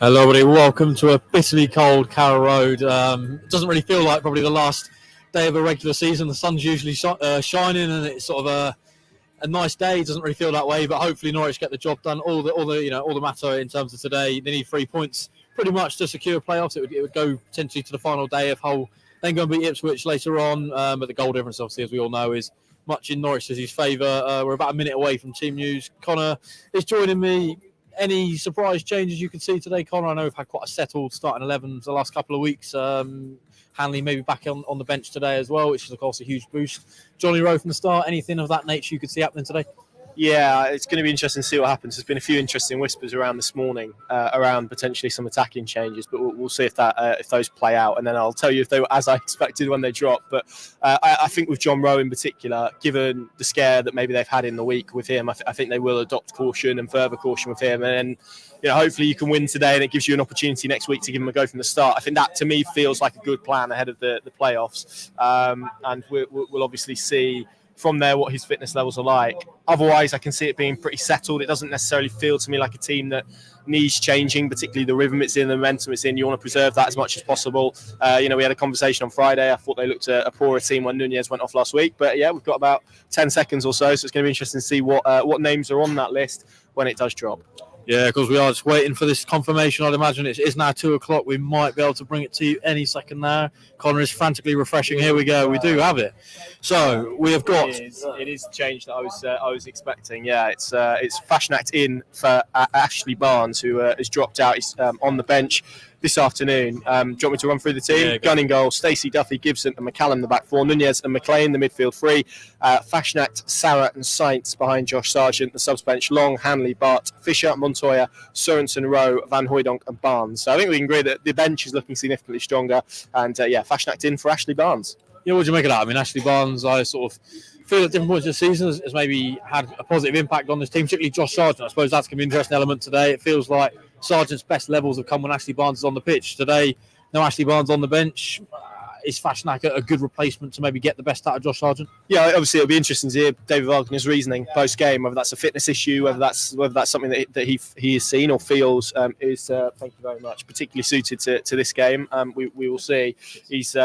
Hello, everybody. Welcome to a bitterly cold Carrow Road. It doesn't really feel like probably the last day of a regular season. The sun's usually shining, and it's sort of a nice day. It doesn't really feel that way, but hopefully Norwich get the job done. All the matter in terms of today. They need 3 points pretty much to secure playoffs. It would go potentially to the final day of Hull, then go and beat Ipswich later on. But the goal difference, obviously, as we all know, is much in Norwich City's favour. We're about a minute away from team news. Connor is joining me. Any surprise changes you can see today, Connor? I know we've had quite a settled starting 11 for the last couple of weeks. Hanley maybe back on the bench today as well, which is, of course, a huge boost. Johnny Rowe from the start. Anything of that nature you could see happening today? Yeah, it's going to be interesting to see what happens. There's been a few interesting whispers around this morning around potentially some attacking changes, but we'll see if those play out, and then I'll tell you if they were as I expected when they dropped. But I think with John Rowe in particular, given the scare that maybe they've had in the week with him, I think they will adopt caution and further caution with him, and hopefully you can win today, and it gives you an opportunity next week to give him a go from the start. I think that to me feels like a good plan ahead of the playoffs, and we'll obviously see from there what his fitness levels are like. Otherwise, I can see it being pretty settled. It doesn't necessarily feel to me like a team that needs changing, particularly the rhythm it's in, the momentum it's in. You want to preserve that as much as possible. We had a conversation on Friday. I thought they looked a poorer team when Nunez went off last week. But yeah, we've got about 10 seconds or so it's going to be interesting to see what names are on that list when it does drop. Yeah, because we are just waiting for this confirmation. I'd imagine it is now 2 o'clock. We might be able to bring it to you any second now. Connor is frantically refreshing. Here we go. We do have it. So we have got. It is change that I was expecting. Yeah, it's Fashnacht in for Ashley Barnes, who has dropped out. He's on the bench this afternoon. Do you want me to run through the team? Yeah, Gunning goal, Stacey, Duffy, Gibson and McCallum the back four, Nunez and McLean the midfield three, Fashnacht, Sarah and Saints behind Josh Sargent, the subs bench, Long, Hanley, Bart, Fisher, Montoya, Sorensen, Rowe, Van Hooijdonk and Barnes. So I think we can agree that the bench is looking significantly stronger, and Fashnacht in for Ashley Barnes. Yeah, what do you make of that? I mean, Ashley Barnes, I sort of feel at different points of the season has maybe had a positive impact on this team, particularly Josh Sargent. I suppose that's going to be an interesting element today. It feels like Sargent's best levels have come when Ashley Barnes is on the pitch. Today, no Ashley Barnes on the bench. Is Fashnacht a good replacement to maybe get the best out of Josh Sargent? Yeah, obviously it'll be interesting to hear David Wagner's reasoning post game, whether that's a fitness issue, whether that's something that he has seen or feels is thank you very much, particularly suited to this game. We will see. He's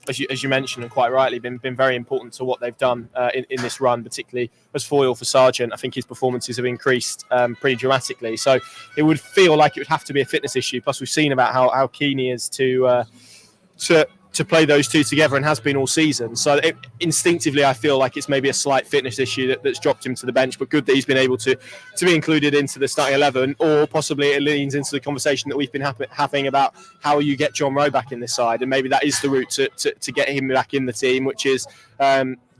as you mentioned, and quite rightly, been very important to what they've done in this run, particularly as foil for Sargent. I think his performances have increased pretty dramatically. So it would feel like it would have to be a fitness issue. Plus, we've seen about how keen he is to play those two together, and has been all season. So instinctively, I feel like it's maybe a slight fitness issue that's dropped him to the bench, but good that he's been able to be included into the starting 11, or possibly it leans into the conversation that we've been having about how you get John Rowe back in this side, and maybe that is the route to get him back in the team, which is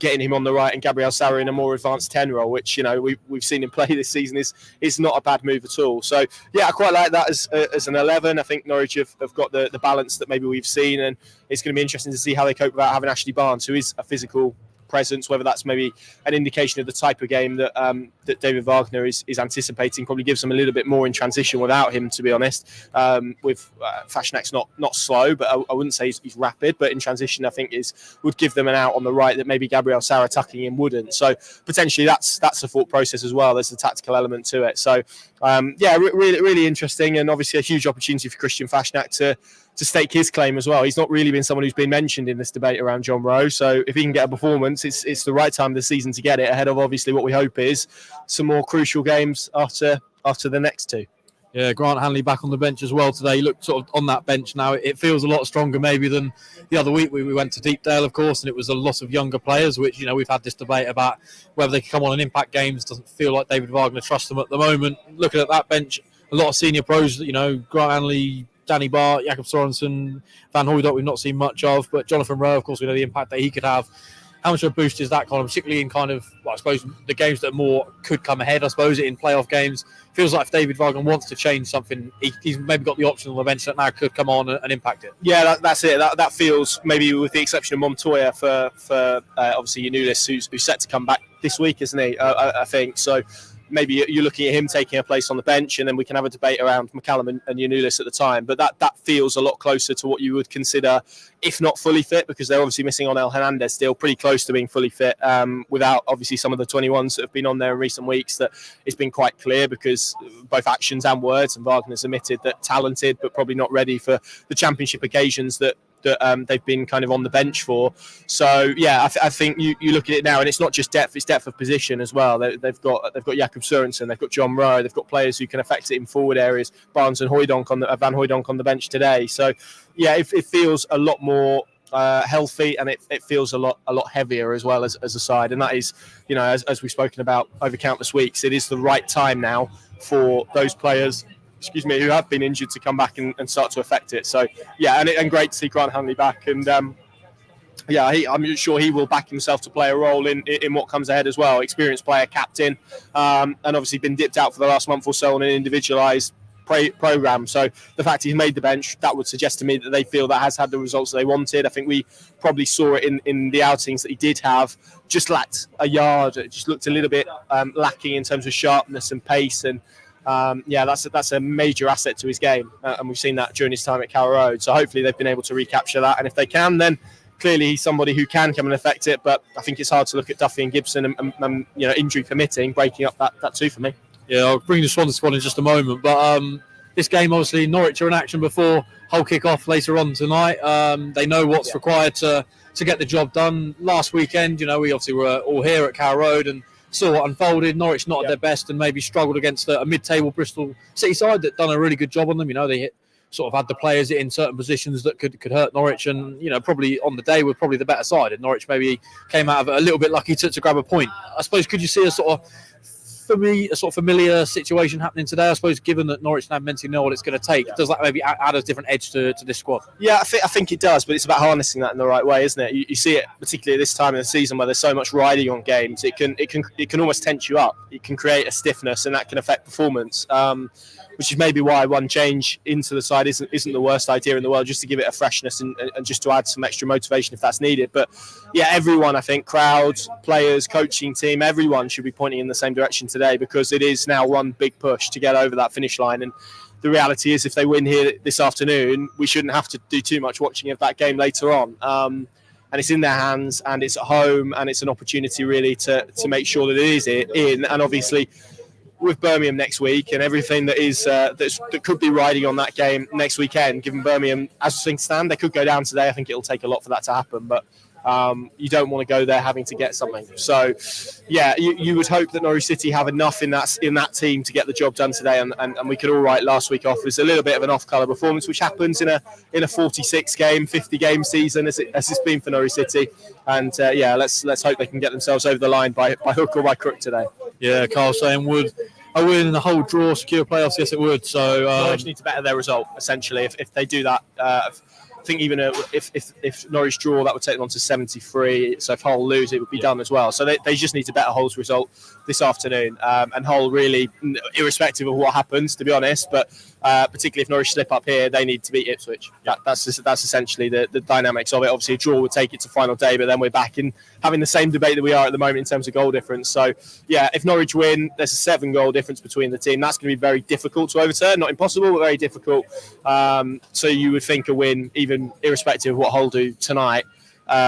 getting him on the right and Gabriel Sarra in a more advanced 10 role, which we've seen him play this season is not a bad move at all. So yeah, I quite like that as an 11. I think Norwich have got the balance that maybe we've seen, and it's going to be interesting to see how they cope without having Ashley Barnes, who is a physical presence, whether that's maybe an indication of the type of game that David Wagner is anticipating. Probably gives them a little bit more in transition without him, to be honest. With Fashnacht's not slow, but I wouldn't say he's rapid, but in transition I think would give them an out on the right that maybe Gabriel Sarra tucking in wouldn't. So potentially that's a thought process as well. There's a tactical element to it. So really interesting, and obviously a huge opportunity for Christian Fashnacht to stake his claim as well. He's not really been someone who's been mentioned in this debate around John Rowe. So if he can get a performance, it's the right time of the season to get it, ahead of obviously what we hope is some more crucial games after the next two. Yeah, Grant Hanley back on the bench as well today. He looked sort of on that bench now. It feels a lot stronger maybe than the other week. We went to Deepdale, of course, and it was a lot of younger players, which, we've had this debate about whether they can come on and impact games. Doesn't feel like David Wagner trusts them at the moment. Looking at that bench, a lot of senior pros, Grant Hanley, Danny Bart, Jakob Sorensen, Van Hooijdonk we've not seen much of, but Jonathan Rowe, of course, we know the impact that he could have. How much of a boost is that, Colin, particularly in I suppose, the games that more could come ahead, I suppose, in playoff games? Feels like if David Wagner wants to change something, he's maybe got the option on the bench that now could come on and impact it. Yeah, that's it. That feels, maybe with the exception of Montoya for obviously Yanulis, who's set to come back this week, isn't he? I think. So maybe you're looking at him taking a place on the bench, and then we can have a debate around McCallum and Yanulis at the time. But that feels a lot closer to what you would consider, if not fully fit, because they're obviously missing on El Hernandez still, pretty close to being fully fit, without obviously some of the 21s that have been on there in recent weeks. That it's been quite clear, because both actions and words, and Wagner's admitted that talented but probably not ready for the championship occasions that they've been kind of on the bench for. So yeah, I think you look at it now, and it's not just depth; it's depth of position as well. They've got Jakob Sørensen, they've got John Rowe, they've got players who can affect it in forward areas. Barnes and Van Hooijdonk on the bench today. So yeah, it feels a lot more healthy, and it feels a lot heavier as well as a side. And that is, as we've spoken about over countless weeks, it is the right time now for those players, who have been injured, to come back and start to affect it. So yeah, and great to see Grant Hanley back, and I'm sure he will back himself to play a role in what comes ahead as well. Experienced player, captain, and obviously been dipped out for the last month or so on an individualised program. So the fact he's made the bench, that would suggest to me that they feel that has had the results that they wanted. I think we probably saw it in the outings that he did have, just lacked a yard. It just looked a little bit lacking in terms of sharpness and pace, and that's a major asset to his game, and we've seen that during his time at Carrow Road. So hopefully they've been able to recapture that, and if they can, then clearly he's somebody who can come and affect it. But I think it's hard to look at Duffy and Gibson and injury permitting, breaking up that two for me. Yeah, I'll bring the Swansea squad in just a moment, but this game, obviously, Norwich are in action before Hull kick off later on tonight. They know what's required to get the job done. Last weekend, we obviously were all here at Carrow Road and saw what unfolded. Norwich not at their best, and maybe struggled against a mid-table Bristol City side that done a really good job on them. They sort of had the players in certain positions that could hurt Norwich, and probably on the day were probably the better side, and Norwich maybe came out of it a little bit lucky to grab a point. I suppose, could you see a sort of familiar situation happening today? I suppose, given that Norwich now mentally know what it's going to take, does that maybe add a different edge to this squad? Yeah, I think it does, but it's about harnessing that in the right way, isn't it? You see it particularly at this time of the season where there's so much riding on games. It can almost tense you up. It can create a stiffness, and that can affect performance. Which is maybe why one change into the side isn't the worst idea in the world, just to give it a freshness and just to add some extra motivation if that's needed. But yeah, everyone, I think, crowds, players, coaching team, everyone should be pointing in the same direction today, because it is now one big push to get over that finish line. And the reality is, if they win here this afternoon, we shouldn't have to do too much watching of that game later on. And it's in their hands, and it's at home, and it's an opportunity really to make sure that it is in. And obviously, with Birmingham next week and everything that is that could be riding on that game next weekend, given Birmingham, as things stand, they could go down today. I think it'll take a lot for that to happen, but you don't want to go there having to get something. So yeah, you would hope that Norwich City have enough in that team to get the job done today, and we could all write last week off as a little bit of an off-colour performance, which happens in a 46 game, 50 game season as it's been for Norwich City. And let's hope they can get themselves over the line by hook or by crook today. Yeah, Carl saying would a win and the whole draw secure playoffs? Yes, it would. So Norwich need to better their result, essentially. If they do that, I think even if Norwich draw, that would take them on to 73. So if Hull lose, it would be done as well. So they just need to better Hull's result this afternoon. And Hull really, irrespective of what happens, to be honest, but particularly if Norwich slip up here, they need to beat Ipswich. That's essentially the dynamics of it. Obviously, a draw would take it to final day, but then we're back in having the same debate that we are at the moment in terms of goal difference. So yeah, if Norwich win, there's a 7-goal difference between the team. That's going to be very difficult to overturn. Not impossible, but very difficult. So you would think a win, even irrespective of what Hull do tonight,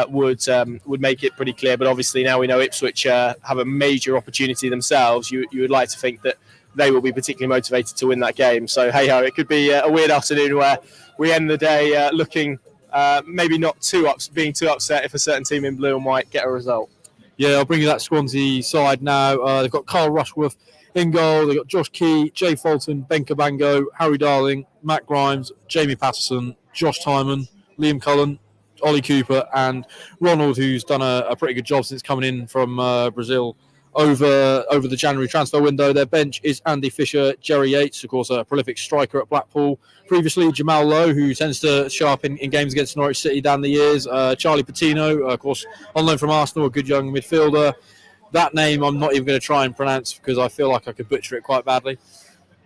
would make it pretty clear. But obviously now we know Ipswich have a major opportunity themselves. You would like to think that they will be particularly motivated to win that game. So hey ho, it could be a weird afternoon where we end the day looking maybe not being too upset if a certain team in blue and white get a result. Yeah, I'll bring you that Swansea side now. They've got Carl Rushworth in goal. They've got Josh Key, Jay Fulton, Ben Cabango, Harry Darling, Matt Grimes, Jamie Patterson, Josh Tyman, Liam Cullen, Ollie Cooper, and Ronald, who's done a pretty good job since coming in from Brazil over the January transfer window. Their bench is Andy Fisher, Jerry Yates, of course, a prolific striker at Blackpool. Previously, Jamal Lowe, who tends to show up in games against Norwich City down the years. Charlie Patino, of course, on loan from Arsenal, a good young midfielder. That name I'm not even going to try and pronounce because I feel like I could butcher it quite badly.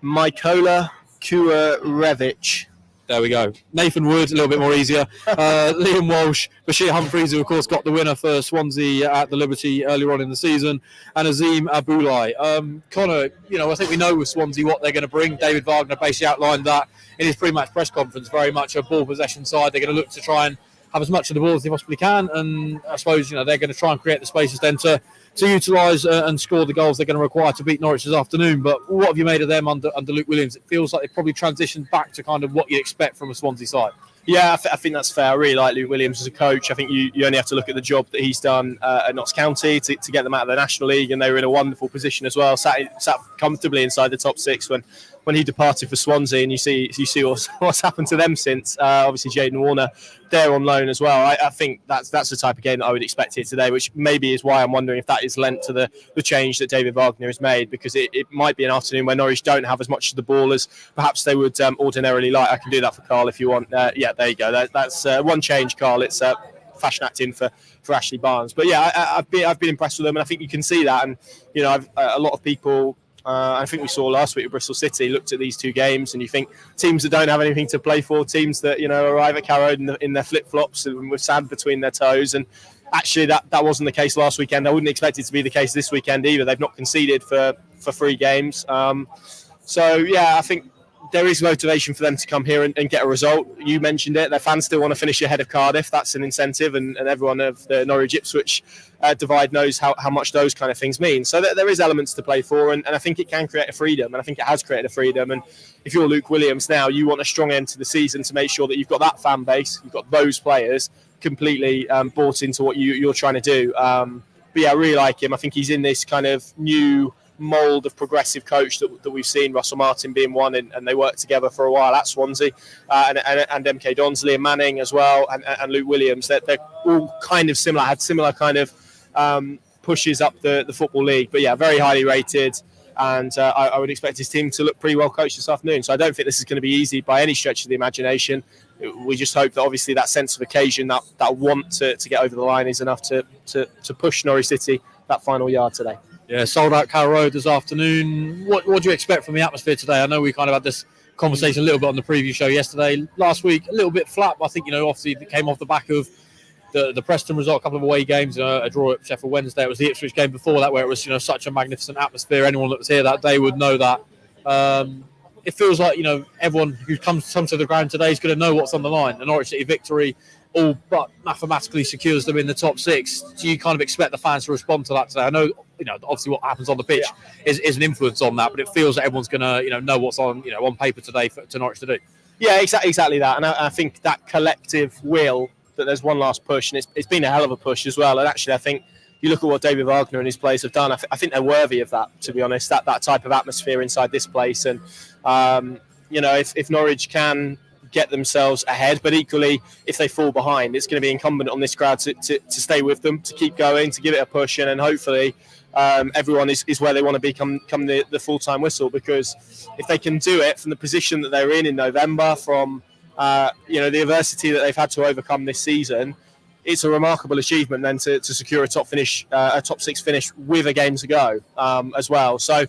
Mykola Kurevic. There we go. Nathan Wood, a little bit more easier. Liam Walsh, Bashir Humphreys, who of course got the winner for Swansea at the Liberty earlier on in the season, and Azim Aboulai. Connor, I think we know with Swansea what they're going to bring. David Wagner basically outlined that in his pre-match press conference. Very much a ball possession side. They're going to look to try and have as much of the ball as they possibly can, and I suppose they're going to try and create the spaces then to utilise and score the goals they're going to require to beat Norwich this afternoon. But what have you made of them under Luke Williams? It feels like they've probably transitioned back to kind of what you expect from a Swansea side. Yeah, I think that's fair. I really like Luke Williams as a coach. I think you only have to look at the job that he's done at Notts County to get them out of the National League, and they were in a wonderful position as well, sat comfortably inside the top six when he departed for Swansea, and you see what's happened to them since. Obviously, Jayden Warner there on loan as well. I think that's the type of game that I would expect here today, which maybe is why I'm wondering if that is lent to the change that David Wagner has made, because it might be an afternoon where Norwich don't have as much of the ball as perhaps they would ordinarily like. I can do that for Carl if you want. Yeah, there you go. That's one change, Carl. It's fashion acting for Ashley Barnes. But yeah, I've been impressed with them, and I think you can see that. And a lot of people. I think we saw last week at Bristol City, looked at these two games, and you think teams that don't have anything to play for, teams that arrive at Carrow Road in their flip-flops and with sand between their toes, and actually that wasn't the case last weekend. I wouldn't expect it to be the case this weekend either. They've not conceded for 3 games. So yeah, I think there is motivation for them to come here and get a result. You mentioned it. Their fans still want to finish ahead of Cardiff. That's an incentive, and everyone of the Norwich-Ipswich divide knows how much those kind of things mean. So there is elements to play for, and I think it can create a freedom, and I think it has created a freedom. And if you're Luke Williams now, you want a strong end to the season to make sure that you've got that fan base, you've got those players completely bought into what you're trying to do. But yeah, I really like him. I think he's in this kind of new mould of progressive coach that we've seen, Russell Martin being one, and they worked together for a while at Swansea, and MK Dons, Liam Manning as well, and Luke Williams. They're all kind of similar, had similar kind of pushes up the Football League. But yeah, very highly rated, and I would expect his team to look pretty well coached this afternoon. So I don't think this is going to be easy by any stretch of the imagination. We just hope that obviously that sense of occasion, that want to get over the line is enough to push Norwich City that final yard today. Yeah, sold out Carrow Road this afternoon. What do you expect from the atmosphere today? I know we kind of had this conversation a little bit on the preview show yesterday. Last week, a little bit flat. I think, obviously it came off the back of the Preston result, a couple of away games, a draw at Sheffield Wednesday. It was the Ipswich game before that where it was, such a magnificent atmosphere. Anyone that was here that day would know that. It feels like, everyone who comes to the ground today is going to know what's on the line. The Norwich City victory all but mathematically secures them in the top 6. Do you kind of expect the fans to respond to that today? I know, obviously what happens on the pitch is an influence on that, but it feels like everyone's going to, know what's on paper today to Norwich to do. Yeah, exactly that. And I think that collective will, that there's one last push, and it's been a hell of a push as well. And actually, I think you look at what David Wagner and his players have done, I think they're worthy of that, to be honest, that type of atmosphere inside this place. And, if Norwich can get themselves ahead, but equally if they fall behind, it's going to be incumbent on this crowd to stay with them, to keep going, to give it a push, and then hopefully everyone is where they want to be come the full-time whistle, because if they can do it from the position that they're in November, from the adversity that they've had to overcome this season, it's a remarkable achievement then to secure a top 6 finish with a game to go as well. So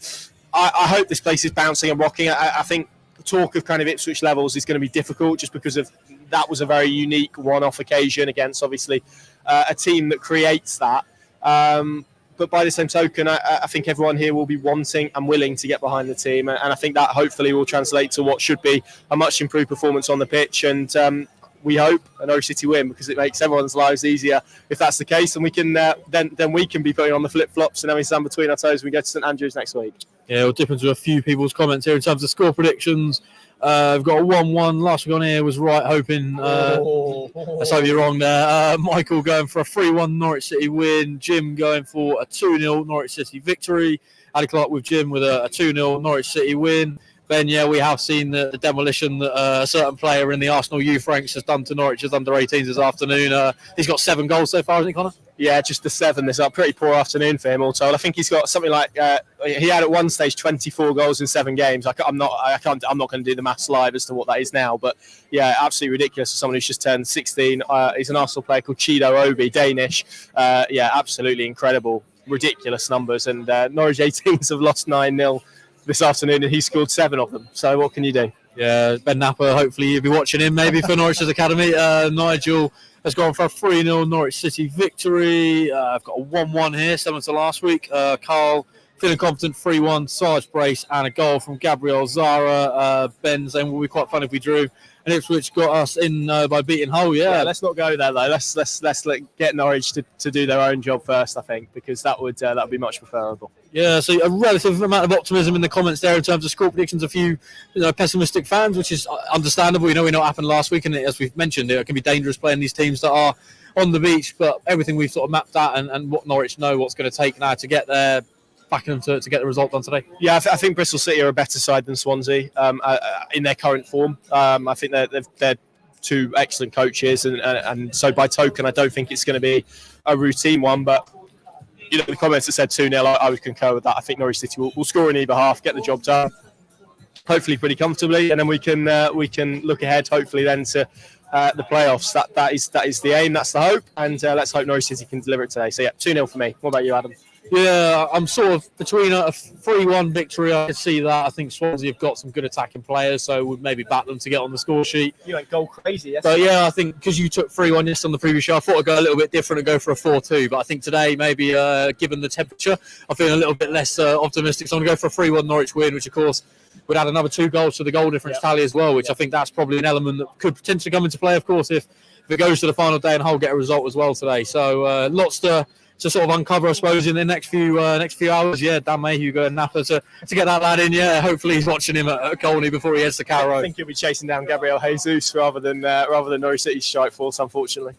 I hope this place is bouncing and rocking. I think talk of kind of Ipswich levels is going to be difficult just because of that was a very unique one-off occasion against obviously a team that creates that. But by the same token, I think everyone here will be wanting and willing to get behind the team, and I think that hopefully will translate to what should be a much improved performance on the pitch. And we hope a Norwich City win, because it makes everyone's lives easier if that's the case, and we can then we can be putting on the flip-flops and having sand between our toes when we go to St Andrews next week. Yeah, we'll dip into a few people's comments here in terms of score predictions. We've got a 1-1. Last week on here was right, hoping. Let's hope you're wrong there. Michael going for a 3-1 Norwich City win. Jim going for a 2-0 Norwich City victory. Addy Clark with Jim with a 2-0 Norwich City win. Ben, yeah, we have seen the demolition that a certain player in the Arsenal youth ranks has done to Norwich's under-18s this afternoon. He's got 7 goals so far, hasn't he, Connor? Yeah, just the 7. It's a pretty poor afternoon for him all told. I think he's got something like he had at one stage 24 goals in 7 games. I'm not going to do the maths live as to what that is now, but yeah, absolutely ridiculous for someone who's just turned 16. He's an Arsenal player called Chido Obi, Danish. Yeah, absolutely incredible, ridiculous numbers. And Norwich 18s have lost 9-0 this afternoon, and he scored 7 of them. So what can you do? Yeah, Ben Napper, hopefully you'll be watching him maybe for Norwich's Academy. Nigel has gone for a 3-0 Norwich City victory. I've got a 1-1 here, similar to last week. Carl feeling confident, 3-1, Sarge brace, and a goal from Gabriel Zara. Ben saying it would be quite fun if we drew. And Ipswich got us in by beating Hull. Yeah, let's not go there though. Let's get Norwich to do their own job first, I think, because that would be much preferable. Yeah, so a relative amount of optimism in the comments there in terms of score predictions. A few, pessimistic fans, which is understandable. We know what happened last week, and as we've mentioned, it can be dangerous playing these teams that are on the beach. But everything we've sort of mapped out and what Norwich know what's going to take now to get there, backing them to get the result done today. Yeah, I think Bristol City are a better side than Swansea in their current form. I think they're two excellent coaches, and so by token, I don't think it's going to be a routine one, but. The comments that said 2-0, I would concur with that. I think Norwich City will score in either half, get the job done, hopefully pretty comfortably, and then we can look ahead, hopefully then to the playoffs. That is the aim, that's the hope, and let's hope Norwich City can deliver it today. So yeah, 2-0 for me. What about you, Adam? Yeah, I'm sort of between a 3-1 victory. I can see that. I think Swansea have got some good attacking players, so we'd maybe back them to get on the score sheet. You went goal crazy, yes? But yeah, I think because you took 3-1 yes on the previous show, I thought I'd go a little bit different and go for a 4-2. But I think today, maybe given the temperature, I'm feeling a little bit less optimistic. So I'm going to go for a 3-1 Norwich win, which of course would add another 2 goals to the goal difference tally as well, which I think that's probably an element that could potentially come into play, of course, if it goes to the final day and Hull get a result as well today. So lots to sort of uncover, I suppose, in the next few hours. Yeah, Dan Mayhew going Napper to get that lad in. Yeah, hopefully he's watching him at Colney before he heads to Carrow Road. I think he'll be chasing down Gabriel Jesus rather than Norwich City's strike force, unfortunately.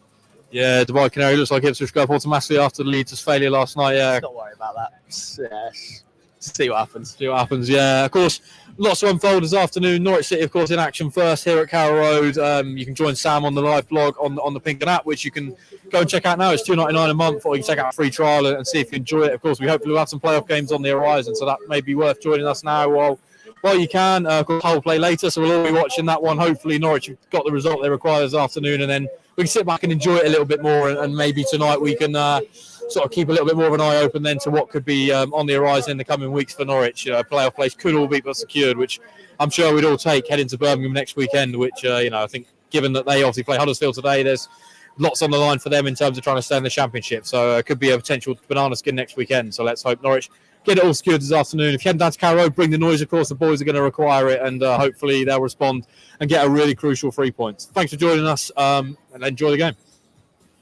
Yeah, Dubai Canary looks like Ipswich go up automatically after Leeds' failure last night. Yeah, not worry about that. Yes. See what happens. Yeah, of course, lots to unfold this afternoon. Norwich City, of course, in action first here at Carrow Road. You can join Sam on the live blog on the Pink and app, which you can go and check out now. It's $2.99 a month, or you can check out a free trial and see if you enjoy it. Of course, we hopefully will have some playoff games on the horizon, so that may be worth joining us now while you can. Of course, Hull play later, so we'll all be watching that one. Hopefully, Norwich have got the result they require this afternoon, and then we can sit back and enjoy it a little bit more, and maybe tonight we can sort of keep a little bit more of an eye open then to what could be on the horizon in the coming weeks for Norwich. Playoff place could all be but secured, which I'm sure we'd all take heading to Birmingham next weekend, which, I think given that they obviously play Huddersfield today, there's lots on the line for them in terms of trying to stay in the Championship. So it could be a potential banana skin next weekend. So let's hope Norwich get it all secured this afternoon. If you head down to Carrow Road, bring the noise. Of course, the boys are going to require it, and hopefully they'll respond and get a really crucial 3 points. Thanks for joining us, and enjoy the game.